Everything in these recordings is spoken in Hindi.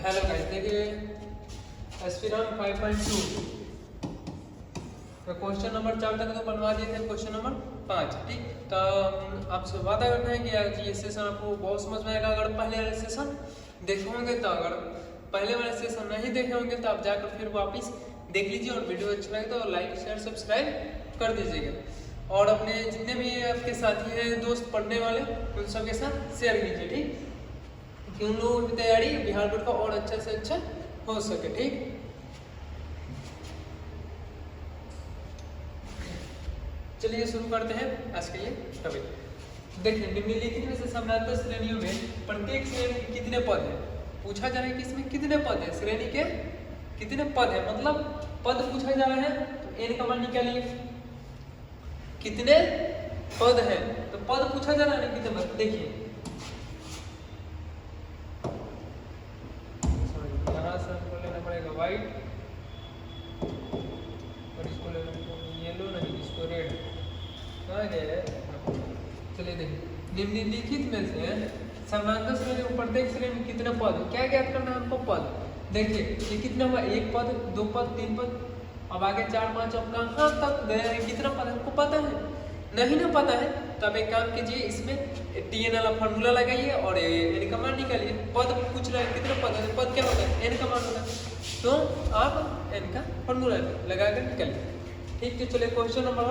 हेलो गाइस, देखिए एस्पिरेंट 5.2 तो क्वेश्चन नंबर 4 तक तो बनवा दिए थे, क्वेश्चन नंबर 5 ठीक। तो आपसे वादा करना है कि आज ये सेशन आपको बहुत समझ में आएगा। अगर पहले वाले सेशन देखे होंगे तो, अगर पहले वाले सेशन नहीं देखे होंगे तो आप जाकर फिर वापस देख लीजिए, और वीडियो अच्छा लगे तो लाइक शेयर सब्सक्राइब कर दीजिएगा, और अपने जितने भी आपके साथी हैं दोस्त पढ़ने वाले उन सबके साथ शेयर कीजिए ठीक, कि उन लोगों की तैयारी बिहार बोर्ड का और अच्छा से अच्छा हो सके ठीक। चलिए शुरू करते हैं आज के ये टॉपिक। देखिए निम्नलिखित में से समानांतर श्रेणियों में प्रत्येक श्रेणी के कितने पद हैं। पूछा जा रहा है कि इसमें कितने पद हैं, श्रेणी के कितने पद हैं, मतलब पद पूछा जा रहा है तो n का मान निकालिए। कितने पद हैं, तो पद पूछा जा रहा है कितने पद। देखिए व्हाइट और इसको ले लो येलो, नहीं इसको रेड। कहाँ गए? चलिए देखिए निम्नलिखित में से समानांतर श्रेणी में प्रत्येक श्रेणी में कितने पद है, क्या ज्ञात करना है हमको पद। देखिए ये कितना हुआ, एक पद, दो पद, तीन पद, अब आगे 4 5, अब कहाँ तक गए हैं, कितना पद हमको पता है नहीं ना पता है, तो अब एक काम कीजिए, इसमें TN वाला फार्मूला लगाइए और n का मान निकालिए। पद पूछ रहा है कितने पद है, पद क्या होता है n का मान होता है, तो आप n का फार्मूला लगाकर निकालिए ठीक। तो चलिए क्वेश्चन नंबर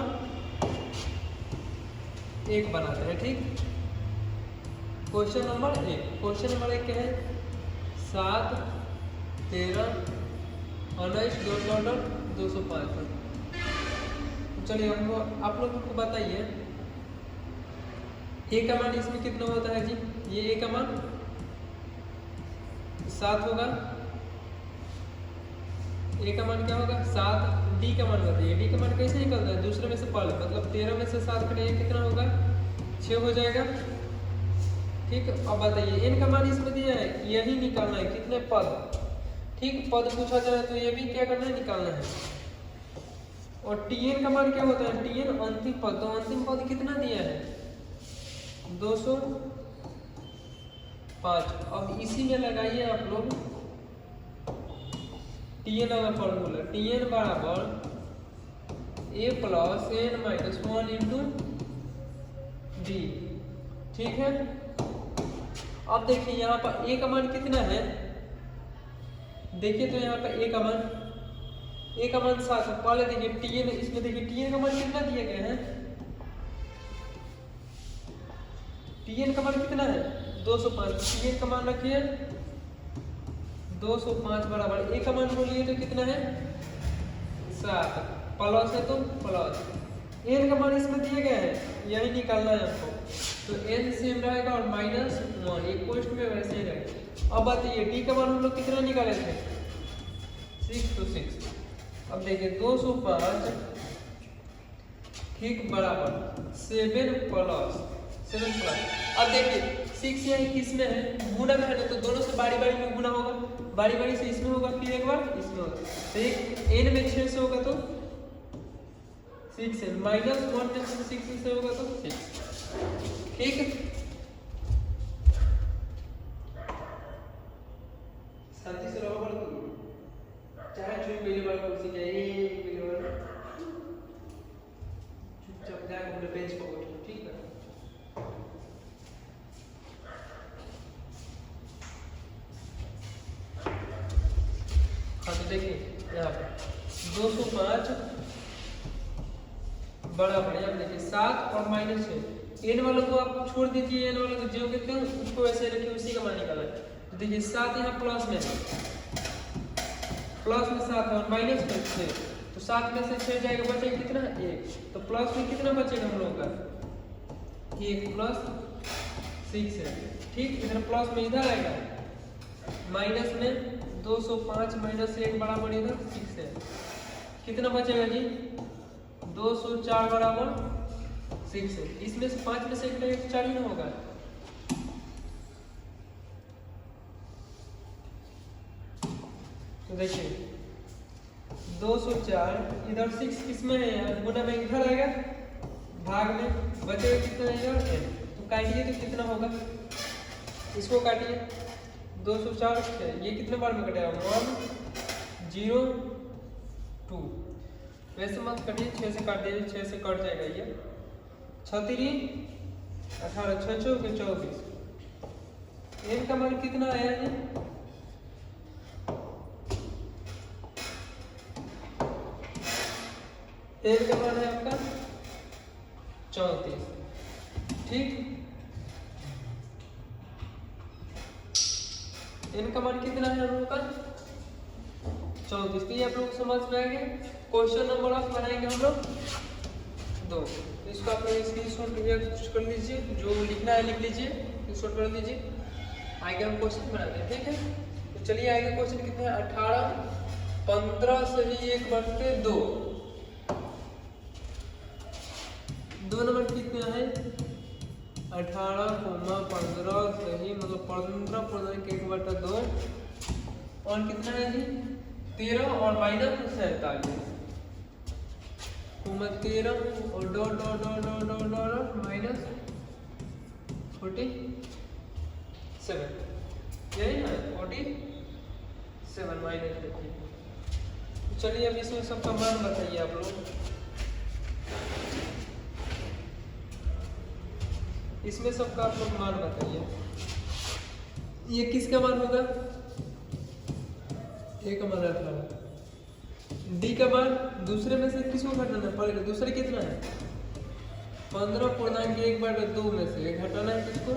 1 बनाते हैं ठीक। क्वेश्चन नंबर 1 क्या है, 7 13 19 205। चलिए हमको आप लोगों को बताइए a का मान इसमें कितना होता है जी। ये a का मान 7 होगा, a का मान क्या होगा 7, d का मान बताइए। d का मान कैसे निकलता है, दूसरे में से पहले, मतलब 13 में से 7 करेंगे कितना होगा 6 हो जाएगा ठीक। अब बताइए n का मान इसमें दिया है, यही निकालना है कितने पद ठीक। पद पूछा जा रहा है तो ये भी क्या करना है, निकालना है। और TN का मान क्या होता है, TN अंतिम पद, तो अंतिम पद कितना दिया है 205। अब इसी में लगाइए आप लोग TN वाला फॉर्मूला, TN बराबर a plus n minus 1 into d ठीक है। अब देखिए यहाँ पर a का मान कितना है, देखिए तो यहाँ पर a का मान 7 है। पहले देखिए TN, इसमें देखिए TN का मान कितना दिया गया है, TN का मान कितना है 205। TN का मान रखिए 205 बराबर a का मान बोलिए तो कितना है 7, प्लस है तो प्लस, n का मान इसमें दिया गया है, यही निकालना है आपको, तो n सेम रहेगा और माइनस 1 एक पोस्ट में वैसे ही रहेगा। अब बताइए d का मान हम लोग कितना निकाले थे 6, तो 6। अब देखिए 205 ठीक बराबर 7 प्लस। अब देखिए 6 यहाँ किस में है, गुना में है ना, तो दोनों से बारी बारी में गुना होगा, बारी बारी से इसमें होगा, फिर एक बार इसमें होगा, तो एक n में 6 से होगा तो 6 है, माइनस 1 में 6 से होगा तो 6 ठीक। शांति से रहो, चाहे चुप पहली बार कुर्सी जाए पहली बार चुपचाप जाकर अपने बेंच पर बैठो ठीक है। हाँ तो देखिए यहाँ पे 205 बड़ा बढ़िया, देखिए 7 और माइनस 6, n वालों को आप छोड़ दीजिए, n वालों को जो कहते हैं उसको वैसे रखिए, उसी का मान निकाला है। तो देखिए 7 यहाँ प्लस में है, प्लस में 7 है और माइनस में 6, तो 7 में से 6 जाएगा, बचेगा कितना 1, तो प्लस में कितना बचेगा हम लोग का 1 प्लस 6 है ठीक। इधर प्लस में इधर आएगा, माइनस में 205 माइनस 1 बराबर इधर 6 है, कितना बचेगा जी 204 बराबर 6 है। इसमें से 5 में से 1 4 ही ना होगा, तो देखिए 204 इधर 6 किसमें है यार, गुना में इधर आएगा, भाग में बचेगा कितना इधर n, तो काटिए तो कितना होगा, इसको काटिए 204 6, ये कितने बार में कटेगा 1 0 2। वैसे मत कटिए, 6 से काट दीजिए, 6 से कट जाएगा ये। 6 3 18 6 4 24। n का मान कितना आया है? n का मान है आपका 34। ठीक, n का मान कितना है हम लोग का 34। तो ये आप लोग समझ में आ गया। क्वेश्चन नंबर ऑफ बनाएंगे हम लोग 2। इसको आप लोग स्क्रीनशॉट कर लीजिए, जो लिखना है लिख लीजिए, स्क्रीनशॉट कर लीजिए। आगे हम क्वेश्चन बनाते हैं, ठीक है। तो चलिए आगे क्वेश्चन कितने हैं 18 15 सही 1/2। 2 नंबर कितना है 18, 15 सही मतलब 15 पूर्णांक 1/2। और कितना है जी 13 और माइनस 47। 13 और dot dot dot dot dot dot minus 47, यही ना 47 माइनस। चलिए अब इसमें सबका मान बताइए आप लोग। इसमें सबका आप लोग मान बताइए। ये किसका मान होगा? ए का मान 18। डी का मान दूसरे में से किसको घटाना पड़ेगा? दूसरे कितना है 15 पूर्णांक 1/2 में से घटाना है किसको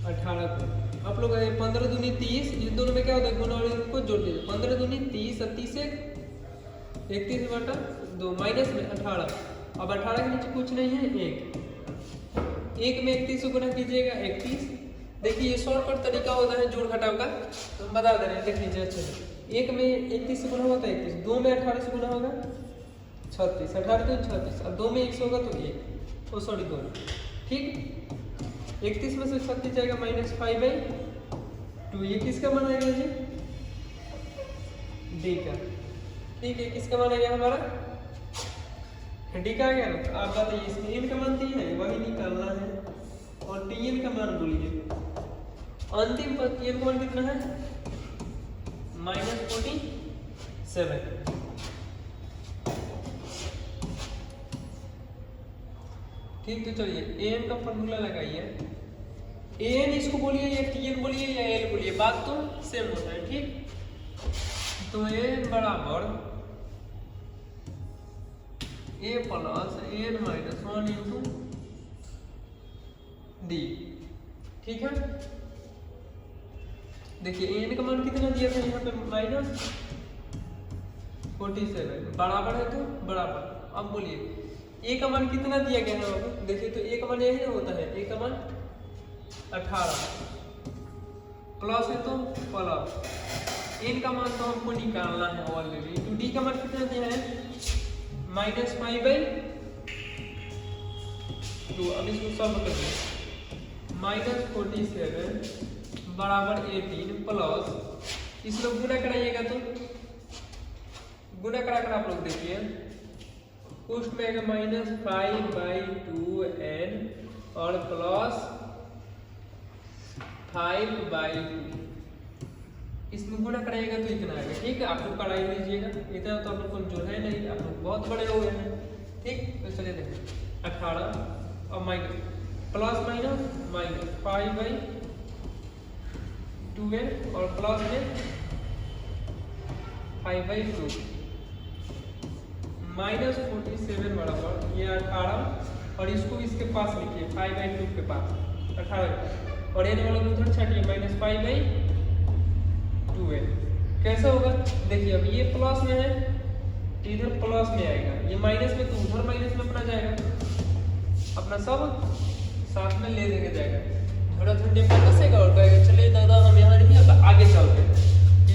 18 को। आप लोग 15 दूनी 30, इस दोनों में क्या होता है गुना और इनको जोड़ दीजिए। 15 दूनी 30 और 30 31/2 माइनस में 18। अब 18 के नीचे कुछ नहीं है 1 में 31 को गुना कीजिएगा 31। देखिए ये शॉर्टकट तरीका होता है जोड़ घटाव का, तो हम बता दे रहे हैं, देख लीजिए अच्छे से। 1 में 31 से गुना होगा तो 31, 2 में 18 से गुना होगा 36, 18 तो 36, और 2 में 1 से होगा तो 1, ओ सॉरी 2। ठीक, 31 में से 36 जाएगा -5/2। ये किसका मान आएगा जी डी का। ठीक है, किसका मान आएगा हमारा डी का आ गया ना। आप बताइए इसमें n का मान 3 है, वही निकालना है, और tn का मान बोलिए। अंतिम पद n का मान कितना है -47। ठीक, तो चलिए an का फॉर्मूला लगाइए। an इसको बोलिए या tn बोलिए या l बोलिए, बात तो सेम होता है। ठीक, तो n बराबर a plus n minus 1 into D. ठीक है, देखिए n का मान कितना दिया था यहाँ पे -47, बराबर है तो बराबर। अब बोलिए a का मान कितना दिया गया है? देखिए तो a का मान यही होता है, a का मान 18 प्लस है तो प्लस, n का मान तो हमको निकालना है ऑलरेडी। तो d का मान कितना दिया है -5/2। अब इसको सॉल्व कर दो। -47 बराबर 18 प्लस, इस लोग गुना कराइएगा तो गुना करा कर आप लोग देखिए कुछ में आएगा -5/2n और प्लस 5/2। इसमें गुना कराइएगा तो इतना आएगा। ठीक है, आप लोग करा ही लीजिएगा, इतना तो आप लोग को जो है नहीं, आप लोग बहुत बड़े हो गए हैं। ठीक, तो चलिए देखें 18 और माइनस प्लस माइनस 5/2n और प्लस में 5/2 -47 बराबर ये 18, और इसको इसके पास लिखिए 5/2 के पास 18, और n वाला उधर छाटिए -5/2n। कैसा होगा देखिए, अब ये प्लस में है तो इधर प्लस में आएगा, ये माइनस में तो उधर माइनस में अपना जाएगा, अपना सब साथ में ले देके जाएगा। थोड़ा ठंडे पे बसेगा और कहेगा चलिए दादा हम यहाँ नहीं अब आगे चलते हैं,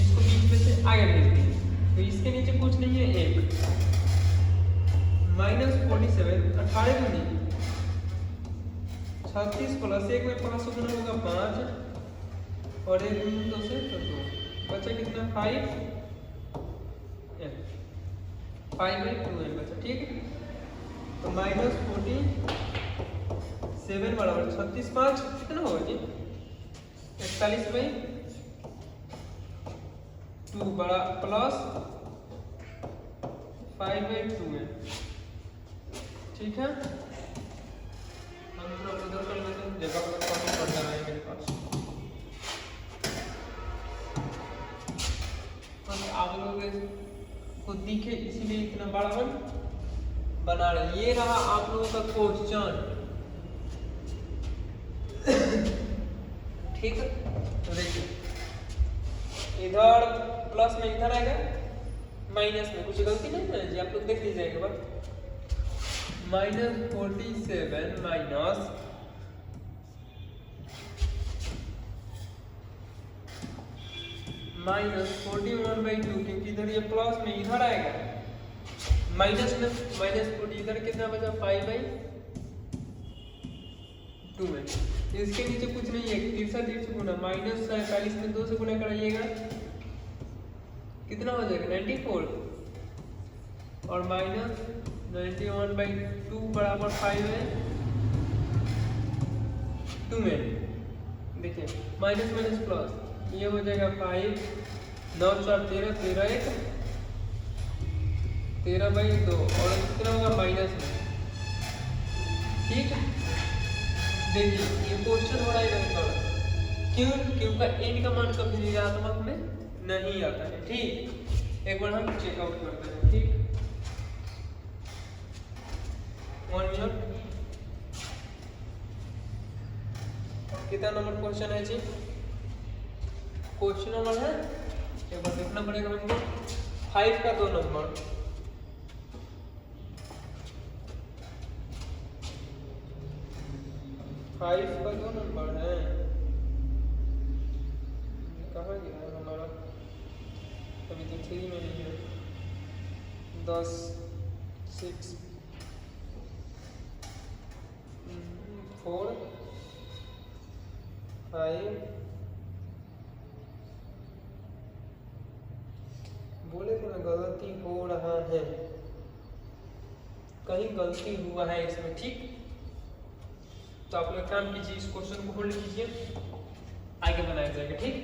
इसको बीच में से आगे भेज दिए। तो इसके नीचे कुछ नहीं है 1 -47 18 को नहीं 36 प्लस 1 में 5 गुना होगा 5 और 1 2 से 2 बचा कितना 5/2 बचा। ठीक है, तो -47 बराबर 36 5 कितना होगा जी 41/2 बड़ा प्लस 5/2 है। ठीक है, हम थोड़ा उधर कर लेते हैं, जगह पर कम पड़ जा रहा है मेरे पास। तो आप लोग को दिखे इसीलिए इतना बड़ा हम बना रहे। ये रहा आप लोगों का क्वेश्चन। ठीक है, तो देखिए इधर प्लस में इधर आएगा, माइनस में कुछ गलती नहीं है जी, आप लोग देख लीजिएगा बात। -47 माइनस -41/2, क्योंकि इधर ये प्लस में इधर आएगा, माइनस में -40 इधर कितना बचा 5/2 में। इसके नीचे कुछ नहीं है, तिरछा गुना -47 में 2 से गुना कराइएगा, कितना हो जाएगा 94, और -91/2 बराबर 5/2 में। देखिए माइनस माइनस प्लस, ये हो जाएगा 5, 9 4 13, 13 1 13/2, और कितना होगा माइनस में। ठीक है, देखिए ये क्वेश्चन हो रहा है थोड़ा, क्यों? क्योंकि n का मान कभी ऋणात्मक में नहीं आता है। ठीक, एक बार हम चेकआउट करते हैं। ठीक, 1 मिनट। कितना नंबर क्वेश्चन है जी? क्वेश्चन नंबर है, एक बार देखना पड़ेगा हमको, 5 का 2 नंबर। फाइव का 2 नंबर है, कहाँ गया है हमारा? अभी तो 3 में नहीं है। 10 6 4 5, बोले थे ना गलती हो रहा है, कहीं गलती हुआ है इसमें। ठीक, तो आप लोग काम कीजिए, इस क्वेश्चन को होल्ड कीजिए, आगे बनाया जाएगा। ठीक,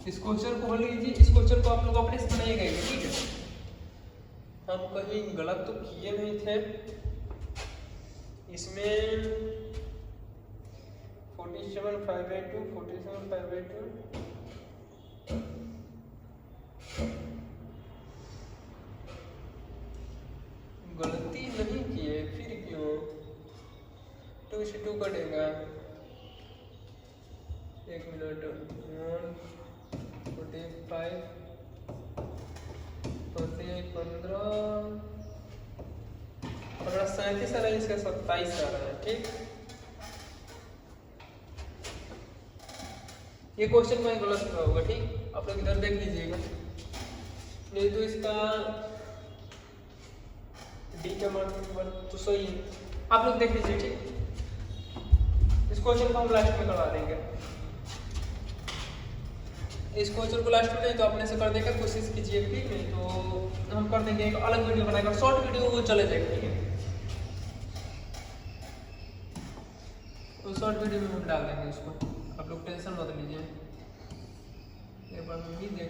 इस क्वेश्चन को होल्ड कीजिए, इस क्वेश्चन को आप लोग अपने से बनाइएगा। ठीक है, हम कहीं गलत तो किए नहीं थे इसमें। 47/2 47/2 गलती नहीं किए, फिर क्यों 2 से 2 कटेगा। 1 मिनट, 145 15 37 आ रहा है, इसका 27 आ रहा है। ठीक, ये क्वेश्चन में गलत हुआ होगा। ठीक, आप लोग इधर देख लीजिएगा, नहीं तो इसका डी का मान तो सही है, आप लोग देख लीजिए। ठीक, इस क्वेश्चन को हम लास्ट में करवा देंगे। इस क्वेश्चन को लास्ट में नहीं तो अपने से कर देगा, कोशिश कीजिए। ठीक, नहीं तो हम कर देंगे, एक अलग वीडियो बनाएगा, शॉर्ट वीडियो वो चले जाएगा। ठीक है, तो शॉर्ट वीडियो में हम डाल देंगे उसको, आप लोग टेंशन मत लीजिए। एक बार हम भी देख लें,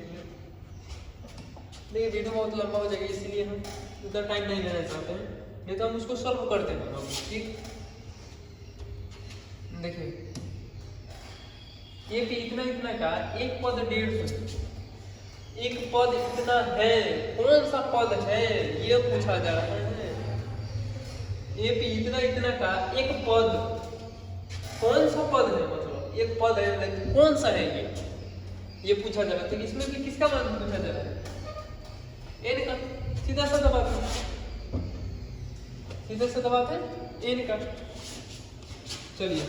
देखिए वीडियो बहुत लंबा हो जाएगा, इसीलिए हम उतना टाइम नहीं लेना चाहते हैं, नहीं तो हम उसको सॉल्व कर देंगे हम। ठीक, देखिए ये भी इतना इतना का एक पद 150, एक पद इतना है, कौन सा पद है ये पूछा जा रहा है। ये भी इतना इतना का एक पद, कौन सा पद है, मतलब एक पद है लेकिन कौन सा है ये पूछा जा रहा है। तो इसमें भी किसका मान पूछा जा रहा है? n का। सीधा साधा बात है, सीधा साधा बात है, n का। चलिए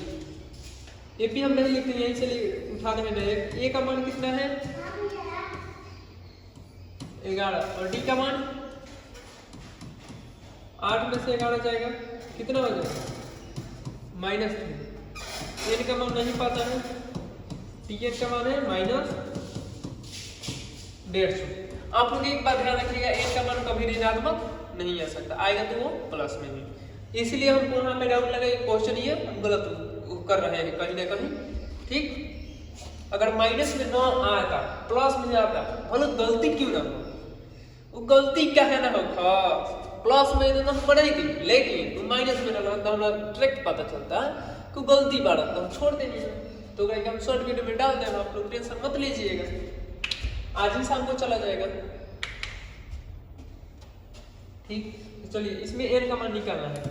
ये भी हम नहीं लिखते हैं, चलिए उठा देंगे डायरेक्ट। a का मान कितना है 11, और d का मान 8 में से 11 जाएगा, कितना हो जाएगा -3। n का मान नहीं पाता है, tn का मान है -150। आप लोग एक बात ध्यान रखिएगा, n का मान कभी ऋणात्मक नहीं आ सकता, आएगा तो वो प्लस में ही। इसलिए हमको यहाँ पे डाउट लगा, क्वेश्चन ये गलत कर रहे हैं कहीं ना कहीं। ठीक, अगर माइनस में ना आता प्लस में आता भले गलती क्यों ना हो, वो गलती क्या है ना हो खास प्लस में तो हम बढ़ेगी, लेकिन माइनस में ना तो हमें डायरेक्ट पता चलता है कि गलती बार तो हम छोड़ देंगे। तो कहीं हम शॉर्ट वीडियो में डाल देना, आप लोग टेंशन मत लीजिएगा, आज ही शाम को चला जाएगा। ठीक, चलिए इसमें n का मान निकालना है,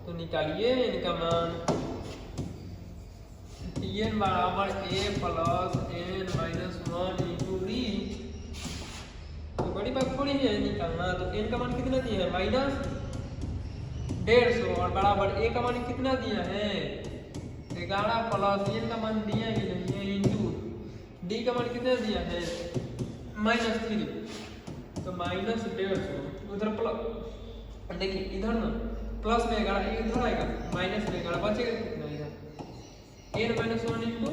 तो निकालिए n का मान। n बराबर a plus n minus 1 into d, तो बड़ी बात थोड़ी है निकालना। तो n का मान कितना दिया है -150, और बराबर a का मान कितना दिया है 11 प्लस n का मान दिया ही नहीं है इंटू d का मान कितना दिया है -3, तो -150 उधर प्लस, देखिए इधर ना प्लस में 11 इधर आएगा, माइनस में 11 बचेगा कितना इधर n माइनस 1 इंटू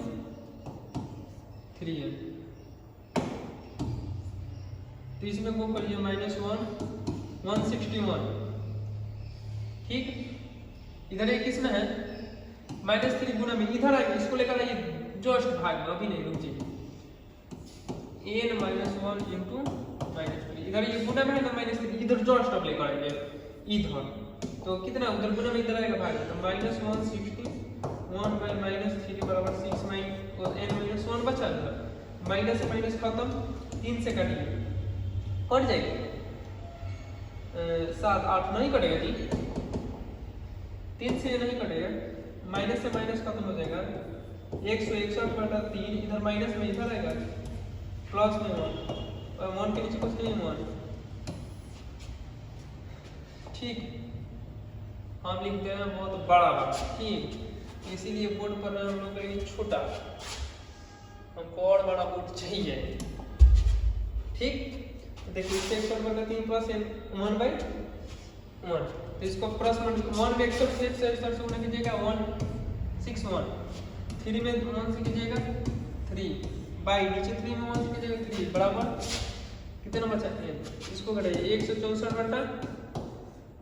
3n, तो इसमें वो करिए -1 161। ठीक, इधर एक किसमें है -3 गुना में इधर आएगा, इसको लेकर आइए जस्ट भाग में, अभी नहीं रुक जाइए n माइनस 1 इंटू -3, इधर ये गुना में है ना -3, इधर जस्ट अब लेकर आएंगे इधर, तो कितना उधर गुना में इधर आएगा भाग, तो -161 बाय -3 बराबर 6 और n माइनस 1 बचा इधर, माइनस से माइनस खत्म, 3 से काटिए कट जाएगी 7 8 नहीं कटेगा जी, 3 से नहीं कटेगा, माइनस से माइनस खत्म हो जाएगा, 161 बटा 3 इधर माइनस में इधर आएगा, प्लस में 1 और 1 के नीचे कुछ नहीं है 1। ठीक, हम लिखते हैं बहुत बड़ा बात, ठीक, इसीलिए बोर्ड पर हम लोग के लिए छोटा, हमको और बड़ा बोर्ड चाहिए। ठीक, देखिए 161 बटा 3 प्लस 1/1, तो इसको प्लस 1 में 161 से गुणा कीजिएगा 161, 3 में 1 से कीजिएगा 3 बाई नीचे 3 में 1 से कीजिएगा 3 बराबर कितना बचा है, इसको घटाइए 164 बटा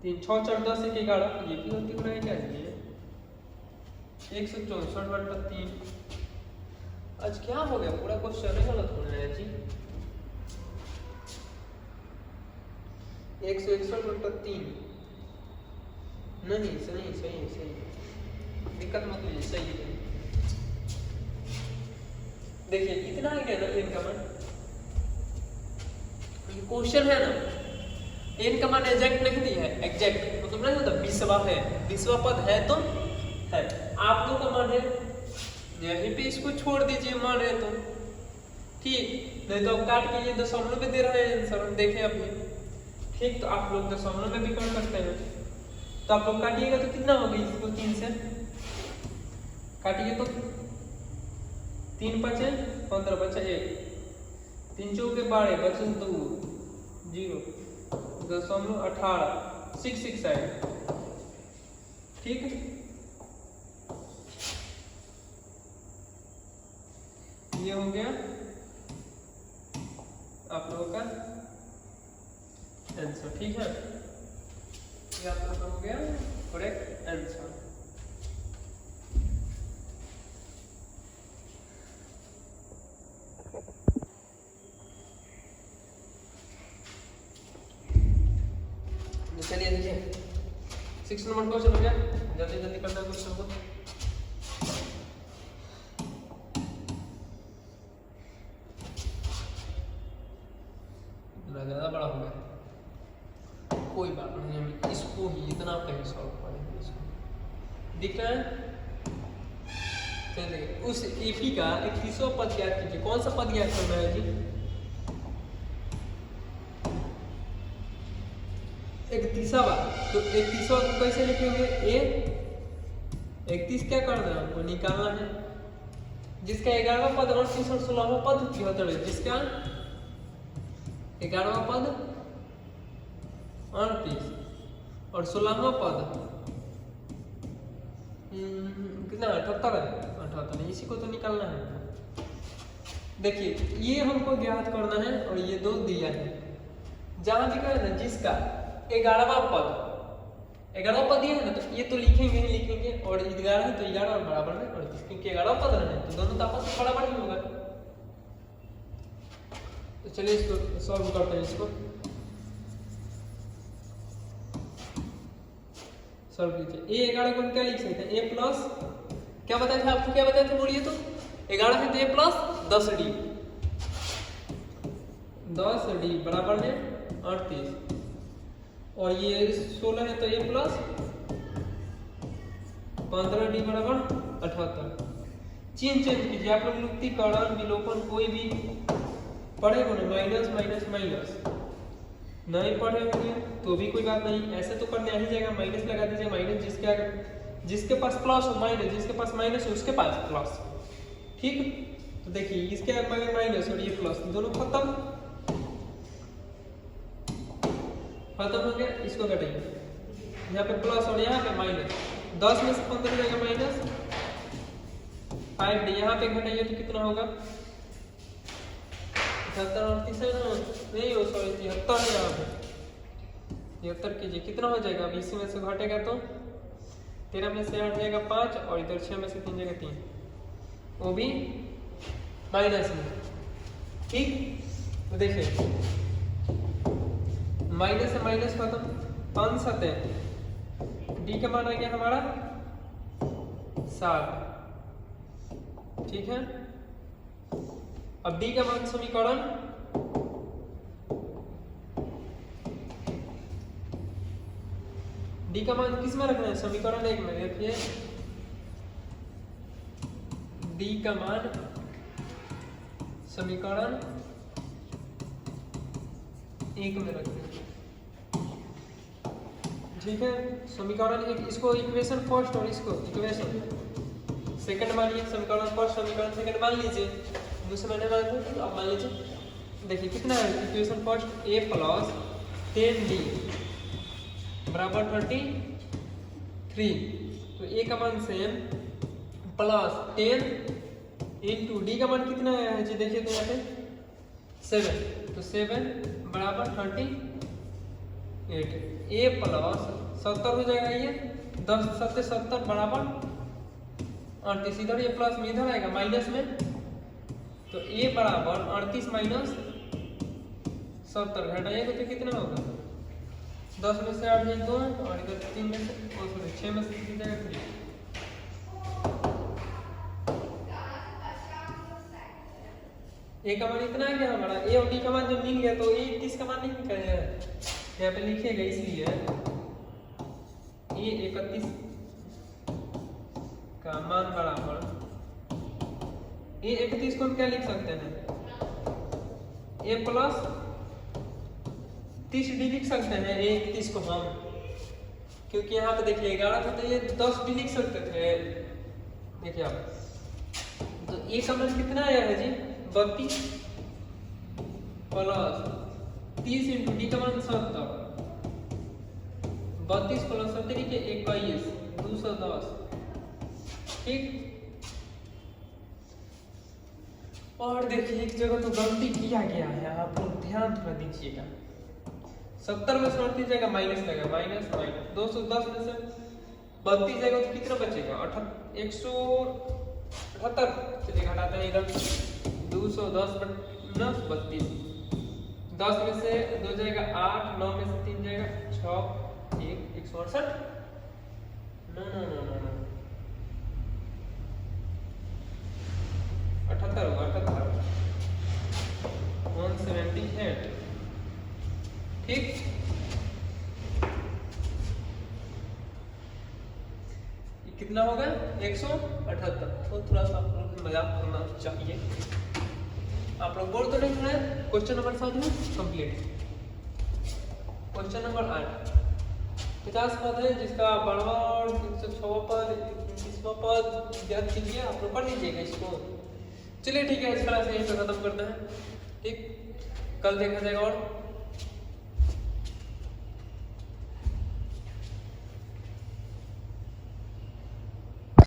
3 6 4 10 1 11, ये की गलती हो रहा है क्या है 164 बटा 3, आज क्या हो गया पूरा क्वेश्चन ही गलत हो रहा है जी, 161 बटा 3 नहीं सही दिक्कत मत लीजिए, सही है। देखिए इतना ही है ना n का मान, ये क्वेश्चन है ना, n का मान एग्जैक्ट नहीं दिया है, एग्जैक्ट मतलब नहीं होता 20वां है, 20वां पद है तो है, आप लोग का मान है यहीं पे, इसको छोड़ दीजिए मान है तो ठीक, नहीं तो आप काट के ये दशमलव में दे रहे हैं आंसर, देखें अपने। ठीक, तो आप लोग दशमलव में भी कर सकते हैं, तो आप लोग काटिएगा तो कितना होगा, इसको 3 से काटिए तो 3 बचे 15 बचा 1, 3 चौके 12 बचे 2 0 0.18 6 आएगा। ठीक, ये हो गया आप लोगों का आंसर। ठीक है, ये आप लोगों का हो गया करेक्ट आंसर। चलिए देखिए 6 नंबर क्वेश्चन हो गया, जल्दी जल्दी करते हैं क्वेश्चन को। ज्यादा बड़ा हो गया, कोई बात नहीं, हम इसको ही इतना कहीं सॉल्व करेंगे, इसको दिख रहा है। चलिए उस एपी का 31वां पद ज्ञात कीजिए, कौन सा पद ज्ञात करना है जी, 31वां, तो 31वां को कैसे लिखेंगे, ए 31 क्या करना है हमको निकालना है, जिसका 11वां पद 38 और 16वां पद 73 है, जिसका 11वां पद 38 और 16वां पद कितना 78 है, 78, इसी को तो निकालना है। देखिए ये हमको ज्ञात करना है और ये दो दिया है, जहां लिखा है ना जिसका 11वां पद 11 पद दिया है ना, तो ये तो लिखेंगे ही लिखेंगे, और 11 है तो 11 और बराबर में 38, क्योंकि 11 पद है तो दोनों तो आपस में बराबर ही होगा। तो चलिए इसको सॉल्व करते हैं, इसको सॉल्व कीजिए। ए 11 को हम क्या लिख सकते हैं, ए प्लस क्या बताया था आपको, क्या बताया था बोलिए तो, 11 है तो ए प्लस 10d, 10d बराबर में 38, और ये 16 है तो ए प्लस 15d बराबर 78। चेंज कीजिए आप लोग, लुप्तीकरण विलोपन कोई भी पढ़े हो ना, माइनस माइनस माइनस नहीं पढ़े होंगे तो भी कोई बात नहीं, ऐसे तो करने आ ही जाएगा, माइनस लगा दीजिए, माइनस जिसके पास प्लस हो माइनस, जिसके पास माइनस हो उसके पास प्लस, ठीक। तो देखिए इसके माइनस और ये प्लस दोनों खत्म हो गया, इसको घटाइए, यहाँ पे प्लस और यहाँ पे माइनस, 10 में से 15 जाएगा माइनस 5d, यहाँ पे घटाइए तो कितना होगा, 78 और तीसरा नहीं हो, सॉरी 73 है, यहाँ पे 73 कीजिए, कितना हो जाएगा, अब इसी में से घटेगा तो 13 में से 8 जाएगा 5, और इधर 6 में से 3 जाएगा 3, वो भी माइनस में, ठीक। तो देखिए माइनस से माइनस खत्म, 5 7 डी का मान आ गया हमारा 7, ठीक है। अब डी का मान समीकरण डी का मान किस में रखना है, समीकरण 1 में, देखिए डी का मान समीकरण 1 में रखते हैं, ठीक है। समीकरण 1, इसको इक्वेशन फर्स्ट और इसको इक्वेशन सेकंड मानिए, समीकरण फर्स्ट समीकरण सेकंड मान लीजिए, दूसरे मैंने मान लिया तो अब मान लीजिए, देखिए कितना है, equation first a plus 10d बराबर 33, तो a का मान सेम प्लस 10 इंटू डी का मान कितना है जी, देखिए तो यहाँ पे 7, तो 7 बराबर 38, a प्लस 70 हो जाएगा, ये 10 7 70 बराबर 38, इधर ये प्लस में इधर आएगा माइनस में, तो a बराबर 38 माइनस 70 घटाइएगा तो कितना होगा, 10 में से 8 जाए 2, और इधर 3 में से 6 में से 3 जाएगा 3, a का मान इतना आ गया हमारा, a और d का मान जब मिल गया तो a 31 का मान नहीं निकलेगा, यहाँ पे लिखिएगा, इसलिए a 31 का मान बराबर a 31 को हम क्या लिख सकते हैं, a प्लस 30d लिख सकते हैं, a 31 को हम, क्योंकि यहाँ पे देखिए 11 था तो ये 10d लिख सकते थे, देखिए आप, तो a का मान कितना आया है जी, 32 प्लस 30 इंटू डी का मान 70, 32 प्लस 70 के 21 210, ठीक। और देखिए एक जगह तो गलती किया गया है, आप लोग ध्यान थोड़ा दीजिएगा, 70 में से 38 जाएगा माइनस लगेगा, माइनस माइनस 210 में से 32 जाएगा तो कितना बचेगा, 178, चलिए घटाते हैं इधर, 210 माइनस 32, 10 में से 2 जाएगा 8, 9 में से 3 जाएगा 6, 168, नो 78 होगा, 178, ठीक। कितना होगा 178, तो थोड़ा सा आप लोग मजाक करना चाहिए, आप लोग बोल तो नहीं रहे। क्वेश्चन नंबर 7 में कंप्लीट। क्वेश्चन नंबर 8, 50 पद है जिसका 12वां और 106वां पद 29वां पद याद कीजिए, आप लोग पढ़ लीजिएगा इसको। चलिए ठीक है, इस तरह से यहीं पे खत्म करते हैं, ठीक, कल देखा जाएगा और